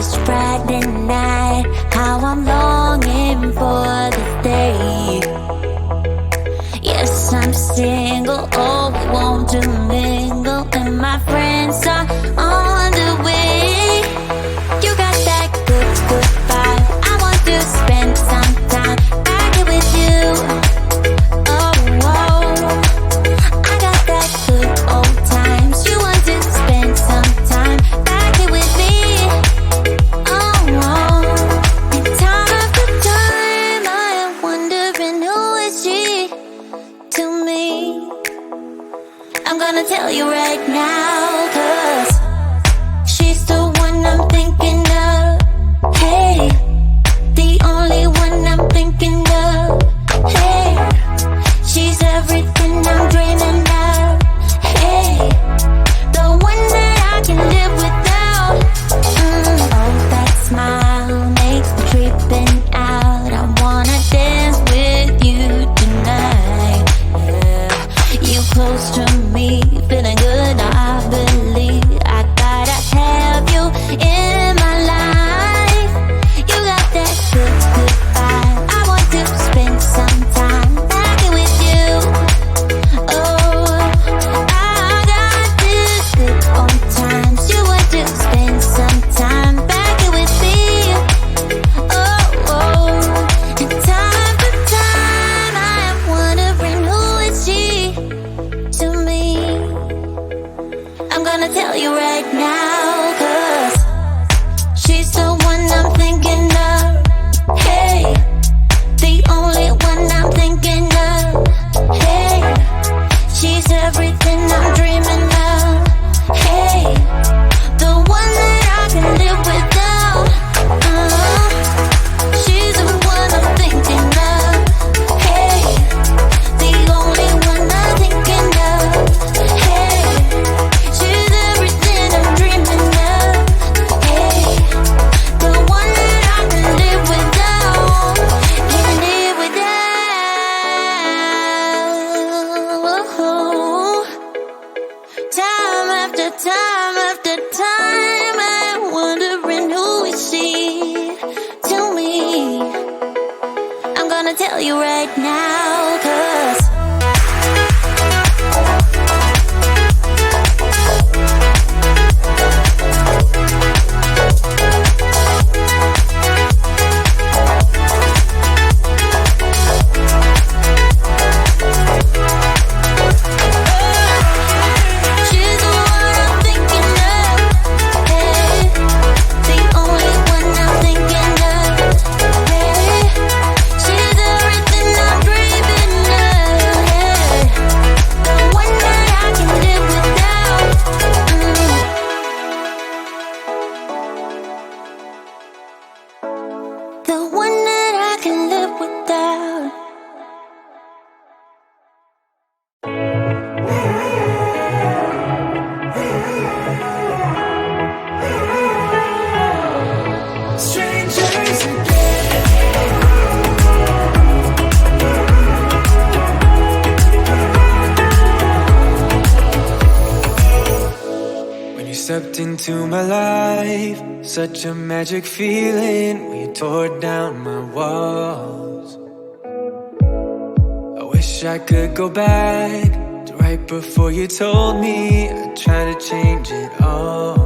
It's Friday night, how I'm longing for this day. Yes, I'm single, oh, we want to mingle, and my friends are on the way. You got that good, good vibe. I want to spend some time back here with you. Oh, whoa. I got that good old times. You want to spend some time back here with me. Oh, whoa. And time after time, I am wondering who is she to me. I'm gonna tell you right now, 'cause she's the one I'm thinking of. Hey, the only one I'm thinking of. Hey, she's everything I'm dreaming of. Hey, the one that I can live without. Oh, that smile makes me tripping out. I wanna dance with you tonight. Yeah, you close to me, feeling good. I believe I gotta have you in my life. You got that good, good vibe. I want to spend some time back here with you. Oh, I got this good old times. You want to spend some time back here with me. Oh, and time after time, I am wondering who is she to me. I'm gonna tell you right now, 'cause she's the one I'm thinking of. Hey, the only one I'm thinking of. Hey, she's everything I'm dreaming of. Hey, the one that I can live without. She's the one I'm thinking of. Hey, the only one I'm thinking of. Hey, she's everything I'm dreaming of. Hey, the one that I can live without. Can live without. Time after time after time, I'm wondering who is she to me. I'm gonna tell you right now, 'cause she's the one I'm thinking of. Hey, the only one I'm thinking of. Hey, she's everything I'm dreaming of. Hey, the one that I can live without. The one that I can live without. Strangers again. When you stepped into my life, such a magic feeling when you tore down my walls. I wish I could go back to right before you told me I'd try to change it all.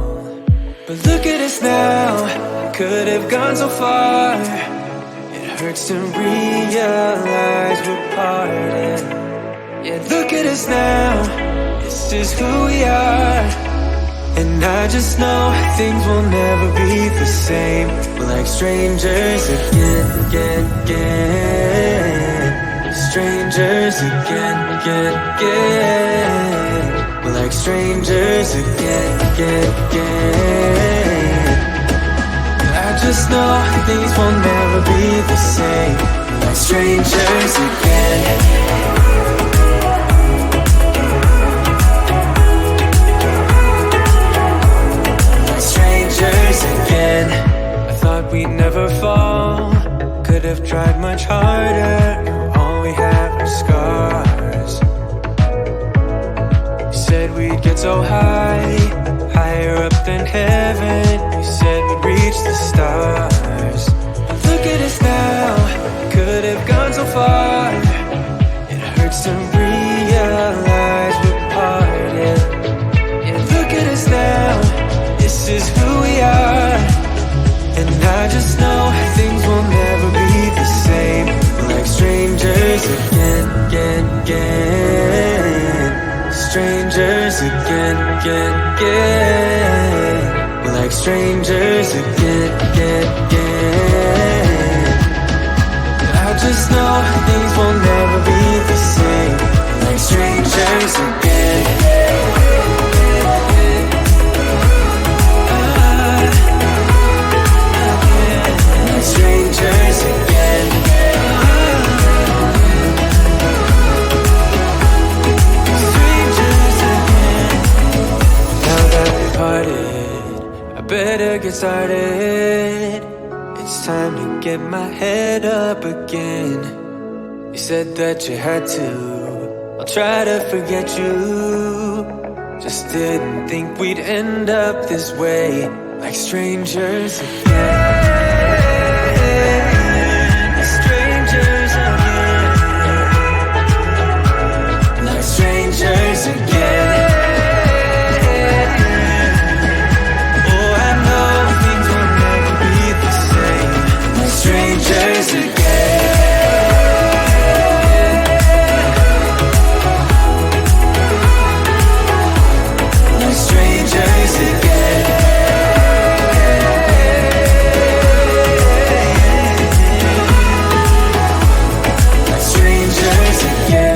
But look at us now, could have gone so far. It hurts to realize we're parted. Yeah, look at us now, this is who we are. And I just know things will never be the same. We're like strangers again, again, again. Strangers again, again, again. We're like strangers again, again, again. I just know things will never be the same. We're like strangers again. Again, I thought we'd never fall. Could have tried much harder. Now all we have are scars. You said we'd get so high, higher up than heaven. You said we'd reach reach the stars. But look at us now, could have gone so far. It hurts to realize we're parted. Yeah, look at us now, this is who we are. And I just know things will never be the same. We're like strangers again, again, again. Strangers again, again, again. We're like strangers again, again, again. I just know things will never be the same. We're like strangers again. Strangers again. Strangers again. Now that we parted, I better get started. It's time to get my head up again. You said that you had to, I'll try to forget you. Just didn't think we'd end up this way, like strangers again. Strangers again. Oh, I know things will never be the same. Like strangers again. Like strangers again. Like strangers again.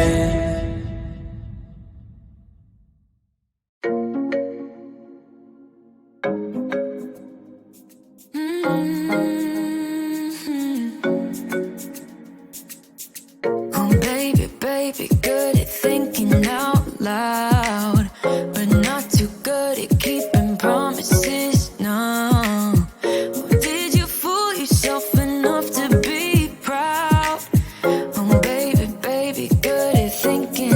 Baby, good at thinking out loud, but not too good at keeping promises, no. Did you fool yourself enough to be proud? Oh, baby, good at thinking.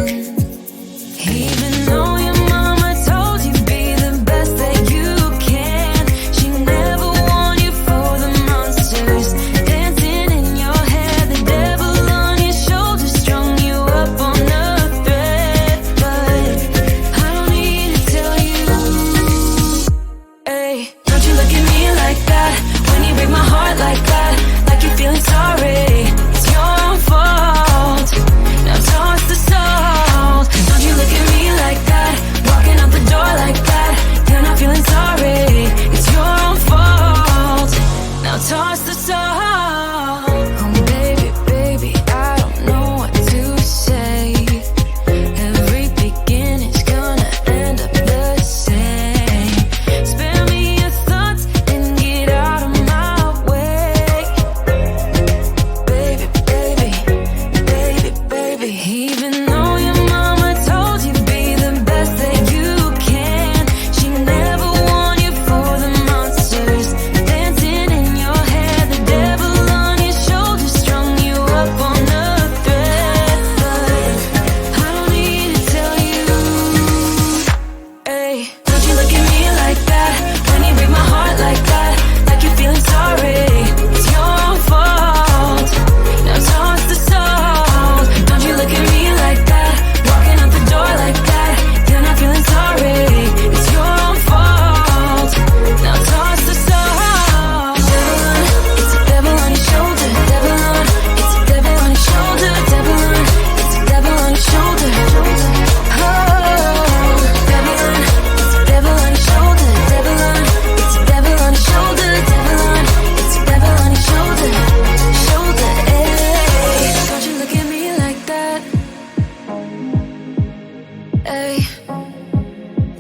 Even though your mama told you be the best that you can, she never warned you for the monsters dancing in your head, the devil on your shoulder strung you up on a thread. But I don't need to tell you, hey, don't you look at me like that, when you break my heart like that, like you're feeling sorry. It's your own fault, now toss the salt. Don't you look at me like that, walking out the door like that, you're not feeling sorry. It's your own fault, now toss the salt. Oh baby, I don't know what to say. Every beginning's gonna end up the same. Spare me your thoughts and get out of my way. Baby, even though your mama told you be the best that you can, she never warned you for the monsters dancing in your head, the devil on your shoulder strung you up on a thread. But I don't need to tell you, hey, don't you look at me like that, when you break my heart like that, like you're feeling sorry. It's your own fault, now toss the salt. Don't you look at me like that, walking out the door like that, you're not feeling sorry. It's your own fault, now toss the salt. It's a devil on your shoulder, devil on, it's a devil on your shoulder, devil on, it's a devil on your shoulder. Oh, devil on, it's a devil on your shoulder, devil on, it's a devil on your shoulder, devil on, it's a devil on your shoulder, shoulder, hey. Don't you look at me like that, hey,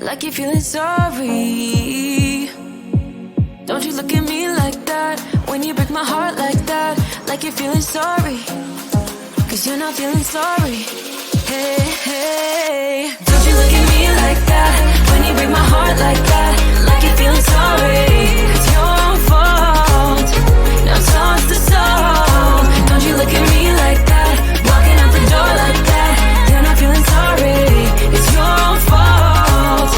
like you're feeling sorry. Don't you look at me like that, when you break my heart like that, like you're feeling sorry. 'Cause you're not feeling sorry. Hey, don't you look at me like that, when you break my heart like that, like you're feeling sorry. It's your own fault, now toss the salt. Don't you look at me like that, walking out the door like that, you're not feeling sorry. It's your own fault,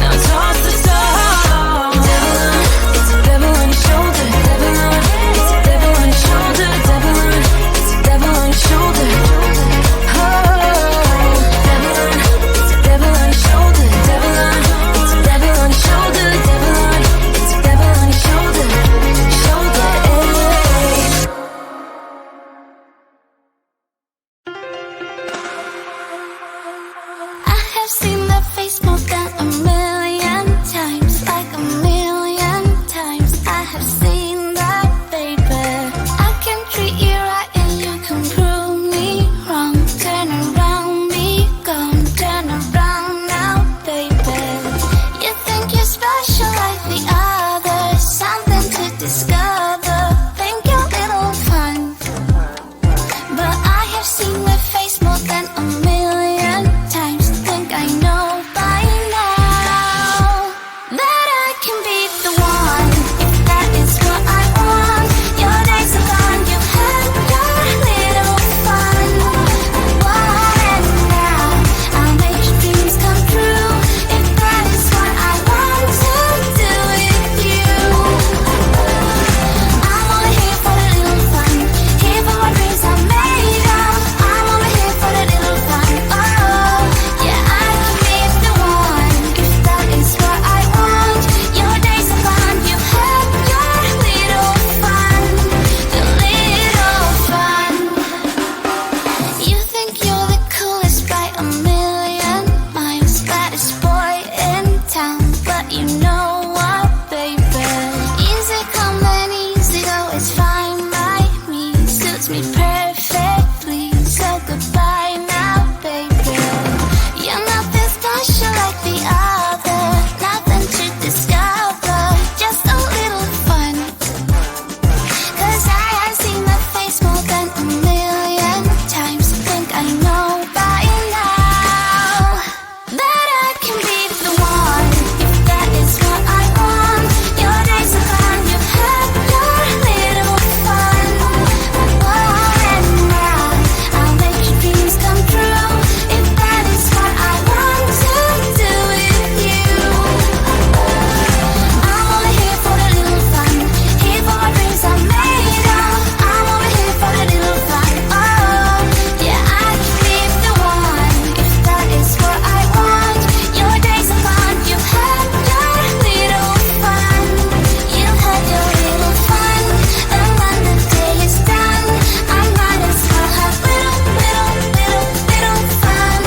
now toss the salt. Devil on, it's a devil on your shoulder. that face more than a million times, like a million times. I have seen that, baby. I can treat you right and you can prove me wrong. Turn around, be gone. Turn around now, baby. You think you're special like the others, something to discover. Think you're little fun, but I have seen the face more than a million times. Think I know by now that I can be the one, if that is what I want. Your days are gone, you had your little fun. And now I'll make your dreams come true, if that is what I want to do with you. I'm only here for the little fun, here for my dreams are made of. I'm only here for the little fun. Oh, yeah, I can be the one, if that is what I want. Your days are gone, you had your little fun, your little fun. You think you're the coolest by a million miles, baddest boy in town, but you know what, baby? Easy come and easy go, it's fine by me, suits me perfectly. So goodbye now, baby. You're nothing special like the other, nothing to discover, just a little fun. 'Cause I have seen the face more than a million times. Think I know by now that I can be the one, if that is what I want. Your days are gone, you had your little fun. And now I'll make your dreams come true, if that is what I want to do with you. I'm only here for the little fun, here for my dreams are made of. I'm only here for the little fun. Oh, yeah, I can be the one, if that is what I want. Your days are gone, you had your little fun. You had your little fun, and when the day is done, I might as well have little fun. Little fun.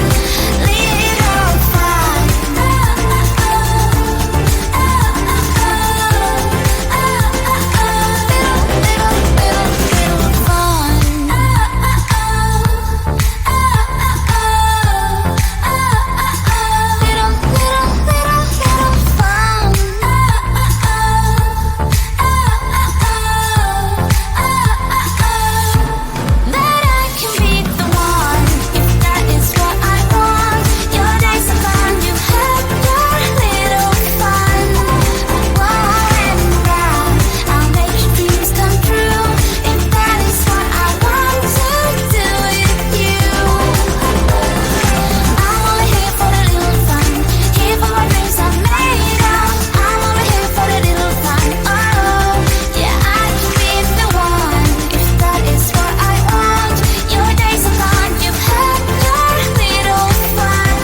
That I can be the one, if that is what I want. Your days are gone, you had your little fun. And now I'll make your dreams come true, if that is what I want to do with you. I'm only here for the little fun, here for my dreams are made of. I'm only here for the little fun. Oh, yeah, I can be the one, if that is what I want. Your days are gone, you've had your little fun.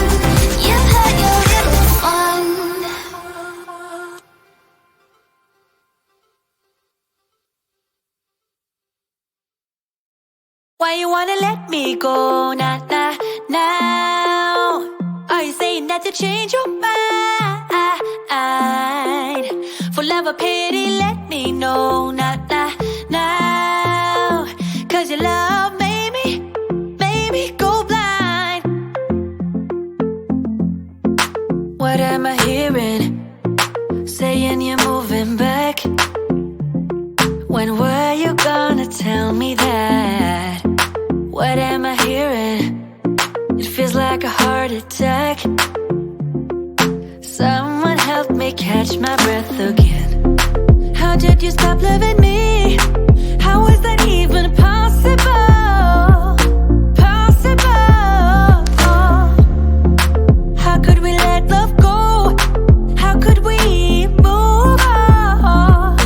You've had your little fun. Why you wanna let me go now? Are you saying that to change your mind? For love or pity, let me know now. 'Cause your love made me go blind. What am I hearing? Saying you're moving back. When were you gonna tell me that? What am I hearing? It feels like a heart attack. Someone help me catch my breath again. How did you stop loving me? How is that even possible? How could we let love go? How could we move on?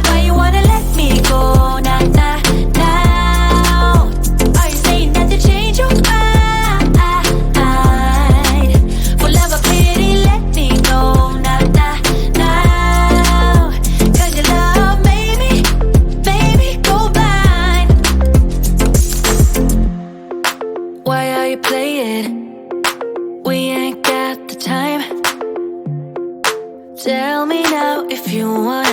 Why you wanna let me go now? Are you saying that to change your mind? For love or pity, let me know now. 'Cause your love want